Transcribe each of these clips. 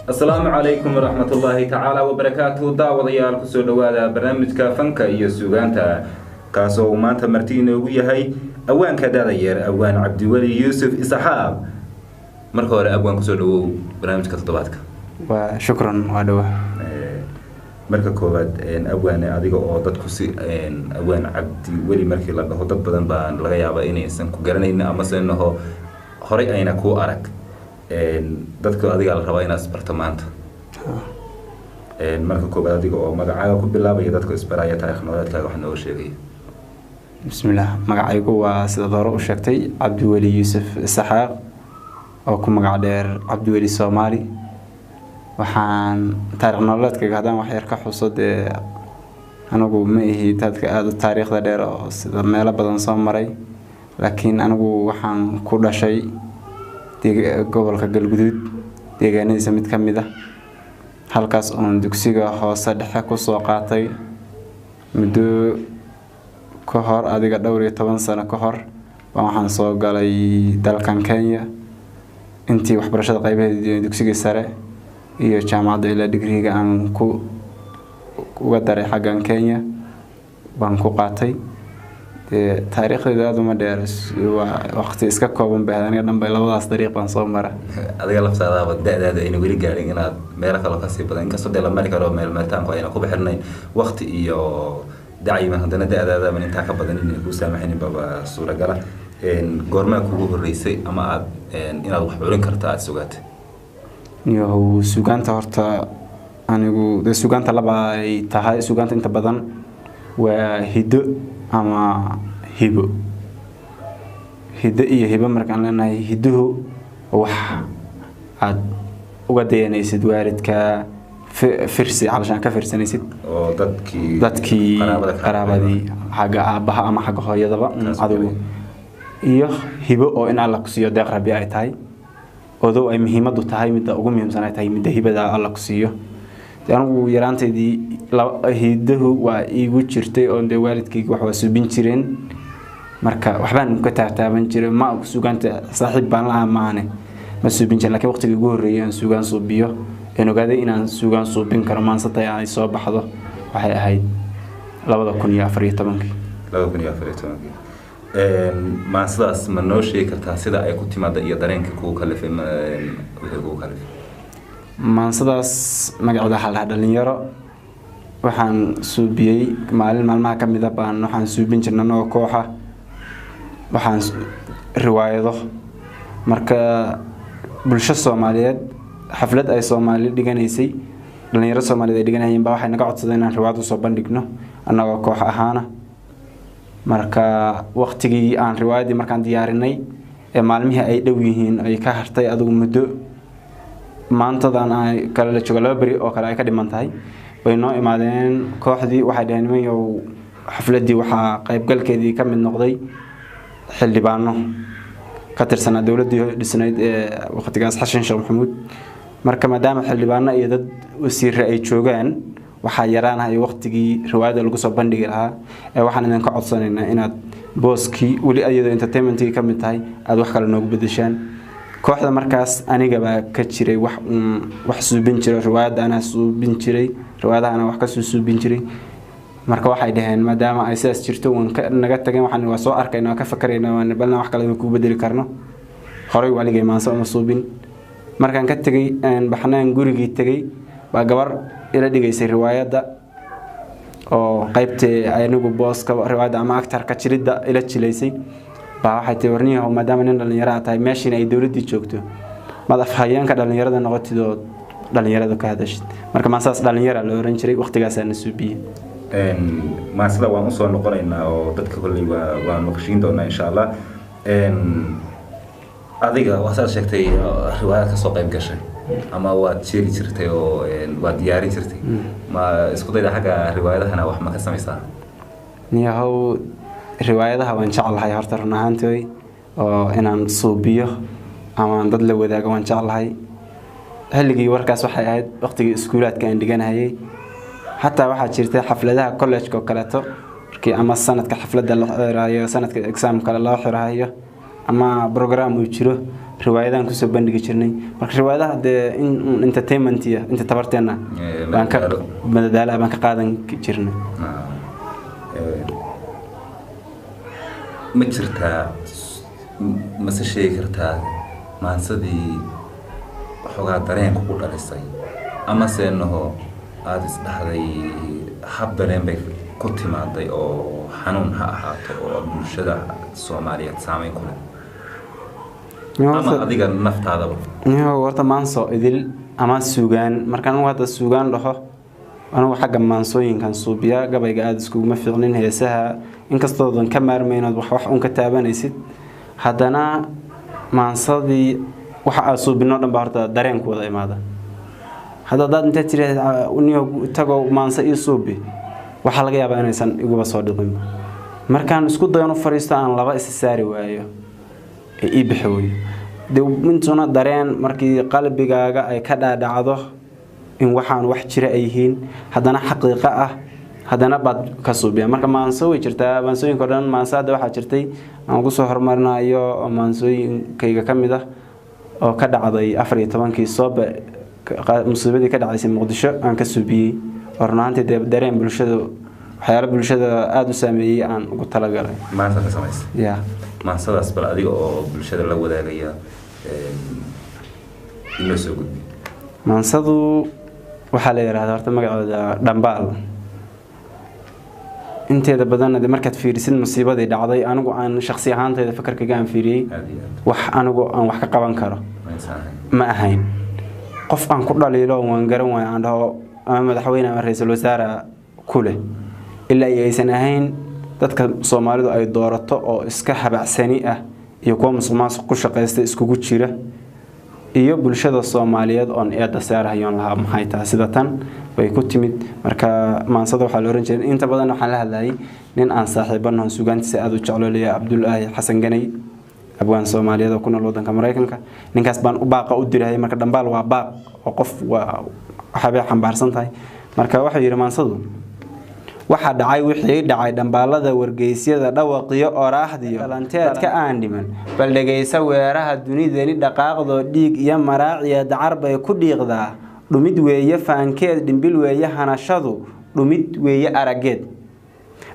السلام عليكم ورحمة الله تعالى وبركاته. داوديال كسو دوادا برنامجka fanka iyo suugaanta kaasoo maanta martiin ugu yahay awaan ka daadayar awaan Cabdiwali Yuusuf Isaxaab. marka hore awaan kusoo dhawow barnaamijka toddobaadka. waa shukran waa dhawa. marka koobaad awaan adiga oo dadku si awaan Cabdiwali markii la dhaho dad badan baa laga yaabaa inaysan ku garanaynin ama seenaho horay ayna ku arag dadka adiga la raba inaad isbarto maanta. marka koobaad adiga oo magacaaga ku bilaabaya dadka isbaraya taariikh nololeedkaaga wax noo sheegay. bismillaah magacaygu waa sida hore u sheegtay Cabdiwali Yuusuf Isaxaaq oo ku magac dheer Cabdiwali Soomaali. waxaan taariikh nololeedkayga hadaan wax yar ka xuso dee anigu ma ihi dadka aad u taariikhda dheer oo sida meelo badan soo maray laakiin anigu waxaan ku dhashay gobolka Galguduud deegaanadiisa mid ka mid ah halkaas oo dugsiga hoose dhexe ku soo qaatay muddo ka hor adiga dhowr iyo 10 sano ka hor waxaan soo galay dalkan Kenya intii waxbarashada qaybaheeda dugsiga sare iyo jaamacadda ila digriga aan ku uga daray xaggan Kenya baan ku qaatay taariikhda aad uma dheer waqti iska kooban baa aniga dhanba labadaas dariiq baan soo maray. adiga laftaada da'daada inay weli gaarin inaad meel kale ka sii badan inkastoo la mari karo meel meeltaan ku ayna ku bixirnay waqti iyo dacayman haddana da'daada man inta ka badan inay ku saamaxaynin baba suuragal ah. goorma kugu horeysay ama aad inaad wax curin kartaa aad sugaatay? iyo suugaanta horta anigu suugaanta laba ay tahay suugaanta inta badan waa hiddo ama hibo. hiddo iyo hibo markaan leenahay hidduhu wax aad uga dayanaysid waalidka firsi calashaan ka firsanaysid oo dadkii qaraabadii xagga aabaha ama xagga hooyadaba adigu iyo hibo oo in alla ku siiyo deeq rabbi ay tahay oo ay muhiimadu tahay mid ugu muhiimsan ay tahay mid hibada alla ku siiyo. anigu yaraanteedii hidduhu waa iigu jirtay oo waalidkayga wax waa subin jireen marka waxbaan ka taataaban jiray ma suugaanta saaxiib baan la amaanay ma subin jirin laakiin waqtigii ugu horeeyay aan suugaan suubiyo in ogaaday inaan suugaan suubin karo maansatay ay soo baxdo waxay ahayd 2014 maansadaas ma noo sheegi kartaa sida ay ku timaada iyo dareenka kugu kalifay wixii kugu kalifay? maansadaas magaceeda waxa la dhalinyaro waxaan suubiyay maalmaha ka mid ah baan waxaan suubin jirnay oo kooxa waxaan riwaayado marka bulsho Soomaaliyeed xaflad ay Soomaali dhiganaysay dhalinyaro Soomaaliyeed ay dhiganayeen baa waxay naga codsadeen inaan riwaayad soo bandhigno anagoo koox ahaana. marka waqtigii aan riwaayadii markaan diyaarinay ee maalmihii ay dhow yihiin ay ka hartay adigu muddo maantadan ay kala la joogo 2 bari oo kale ay ka dhiman tahay way noo imaadeen kooxdii waxay dhaheen mayow xafladii waxa qaybgalkeedii ka mid noqday xildhibaano ka tirsan dawladda dhisnayd ee waqtigaas Xashan Sheekh Maxamuud. marka maadaama xildhibaano iyo dad wasiir ay joogaan waxa yaraanahay waqtigii riwaayada lagu soo bandhigi lahaa ee waxaan idin ka codsanaynaa inaad booski wali ayadoo entertainmentii ka mid tahay aad wax kale noogu bedeshaan. kooxda markaas aniga baa ka jiray wax suubin jiray riwaayada ana suubin jiray riwaayada ana wax ka suubin jiray marka waxay dhaheen maadaama ay saas jirto naga tageen waxaan waa soo arkaynaa ka fakaraynaa balna wax kale ku bedeli karno horay waligay maanso ama suubin. markaan ka tagay baxnaan gurigii tagay baa gabar ila dhigaysay riwaayada oo qaybtay anigu booska riwaayada ama actor ka jirida ila jilaysay baa waxay tii warniyaha maadaama nin dhalinyaro tahay meeshin ay dawladii joogto madaf hay'anka dhalinyarada noqotido dhalinyarada ka hadashid marka maasaas dhalinyaro la oran jiray waqtigaas aan suubiyay. maasada waan u soo noqonaynaa oo dadka kulli waa naqshin doonaa insha Allah. adiga waxa sheegtay riwaayad ka soo qayb gashay ama waad sheegi jirtay oo waad diyaarin jirtay ma isku dayda xagga riwaayadahana wax ma ka samaysaa? niyahow riwaayadaha waan jeclahay horta run ahaantii oo inaan suubiyo ama dad la wadaago waan jeclahay. xilligii warkaas waxay ahayd waqtigii iskuulaadka aan dhiganayay hatta waxa jirtay xafladaha college-ka kaleeto markii ama sanadka xafladda la xiraayo sanadka exam kale la xiraayo ama program uu jiro riwaayadahan kusoo bandhigi jirnay marka riwaayadaha dee in entertainment iyo inta tabarteena baan ka madadaalo baan ka qaadan jirnay ma jirtaa ma se sheegi kartaa maansadii waxoogaa dareenka ku dhalisay ama seenaho aada isdhaxday hab dareen bay ku timaaday oo xanuun ha ahaato oo bulshada Soomaaliyeed saameyn ku leh ama adiga naftaada horta maanso idil ama suugaan markaan uu hadda suugaan dhaho anigu xagga maansooyinkan suubiya gabayga aad iskugu ma fiicnin heesaha inkastoo dan ka maarmayno wax un ka taabanaysid haddana maansadii waxa aad suubino dhan ba horta dareenku wada imaada hadda dad inta tiraahdo uniyo tago maansa ii suubi waxa laga yaabaa inaysan iguba soo dhicin markaan isku dayo fariisto aan laba is saari waayo ii bixooy mintuna dareen markii qalbigaaga ay ka dhaadhacdo in waxaan wax jira ay yihiin haddana xaqiiqo ah haddana baad ka suubiya marka maanso way jirtaa maansooyinka dhan maansaada waxaa jirtay aan ugu soo hormarinayo maansooyinkayga ka mid ah oo ka dhacday 14kii sooba musiibadii ka dhacaysay Muqdisho aan ka suubiyay ornaantii dareen bulshada waxyaalo bulshada aad u saameeyay aan ugu talagalay maanta ka samaysay yaa maansadaas bal adiga oo bulshada la wadaagaya inoo soo gudbi maansadu waxaa la yiraahdaa horta magaceeda dhambaal inteeda badan markaad fiirisid musiibadii dhacday anigu aan shakhsi ahaantayda fikirkayga aan fiiriyay wax anigu aan wax ka qaban karo ma ahayn qof aan ku dhaliilo waan garan waay aan dhaho ama madaxweyne ama ra'iisul wasaare kule ilaa aysan ahayn dadka Soomaalidu ay doorato oo iska habacsani ah iyo kuwa musuqmaasuq ku shaqeysta iskugu jira iyo bulshada Soomaaliyeed oo eeda saarahayoon laha maxay tahay sida tan way ku timid marka maansada waxa la oran jiray inta badan waxaan la hadlayay nin aan saaxiibanahay suugaantiisa aad u jeclooleeya Abdullaahi Xasan Ganay abwaan Soomaaliyeed oo ku nool wadanka Mareykanka ninkaas baan u baaqa u diray marka dhambaal waa baaq oo qof waxa xambaarsan tahay marka waxa yiri maansadu waxa dhacay wixii dhacay dhambaalada wargeysyada dhawaqiyo oraahdiyo dhalanteedka aan dhiman bal dhageysa weeraha dunideeni dhaqaaqdo dhiig iyo maraaciya dacar bay ku dhiiqdaa dhumid weeye faankeed dhimbil weeye hanashadu dhumid weeye arageed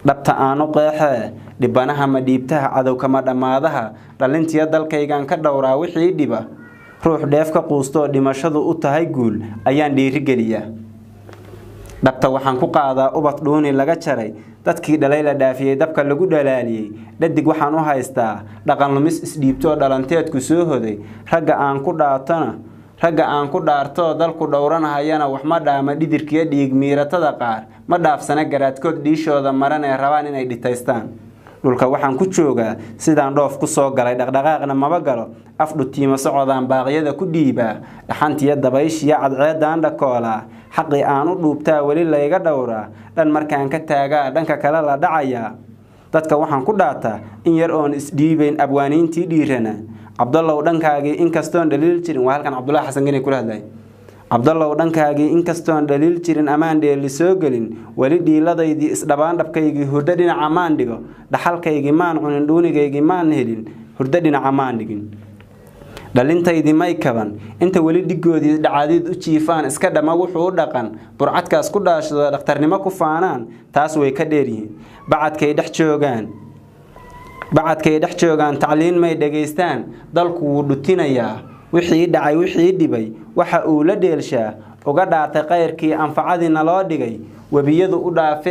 dhabta aanu qeexee dhibanaha ma dhiibtaha cadowka ma dhamaadaha dhalintiya dalkaygan ka dhowraa wixii dhiba ruux dheef ka quusto dhimashadu u tahay guul ayaan dhiiri geliyaa dhabta waxaan ku qaadaa ubad dhuuni laga jaray dadkii dhalay la dhaafiyay dabka lagu dhalaaliyay dhadig waxaan u haystaa dhaqan lumis isdhiibto dhalanteedku soo hoday ragga aan ku dhaarto dalku dhowranahayana wax ma dhaama dhidirkiya dhiig miiratada qaar ma dhaafsana garaadkood dhiishooda maran ee rabaan inay dhitaystaan dhulka waxaan ku joogaa sidaan dhoof ku soo galay dhaqdhaqaaqna maba galo afdhutiima socodaan baaqyada ku dhiibaa dhaxantiya dabayshiya cadceedaan dhakoolaa xaqi aan u dhuubtaa weli layga dhowraa dhan markaan ka taagaa dhanka kale la dhacayaa dadka waxaan ku dhaataa in yar oon isdhiibayn abwaaniintii dhiirana Abdallah dhankaagii inkastoon dhaliil jirin waa halkan Abdullaahi Xasan Ganay kula hadlay Abdallah dhankaagii inkastoon dhaliil jirin amaan dheeli soo galin wali dhiiladaydii isdhabaan dhabkaygii hurdo dhinaca maan dhigo dhaxalkaygii maan cunin dhuunigaygii maan helin hurdo dhinaca maan dhigin dhalintaydii may kaban inta wali dhigoodii dhacadid u jiifaan iska dhama wuxuu u dhaqan burcadkaas ku dhaashado dhakhtarnimo ku faanaan taas way ka dheer yihiin bacadkay dhex joogaan tacliin may dhageystaan dalku wuu dhutinayaa wixii dhacay wixii dhibay waxa uu la dheelshaa uga dhaartay qayrkii anfacadina loo dhigay wabiyadu u dhaafay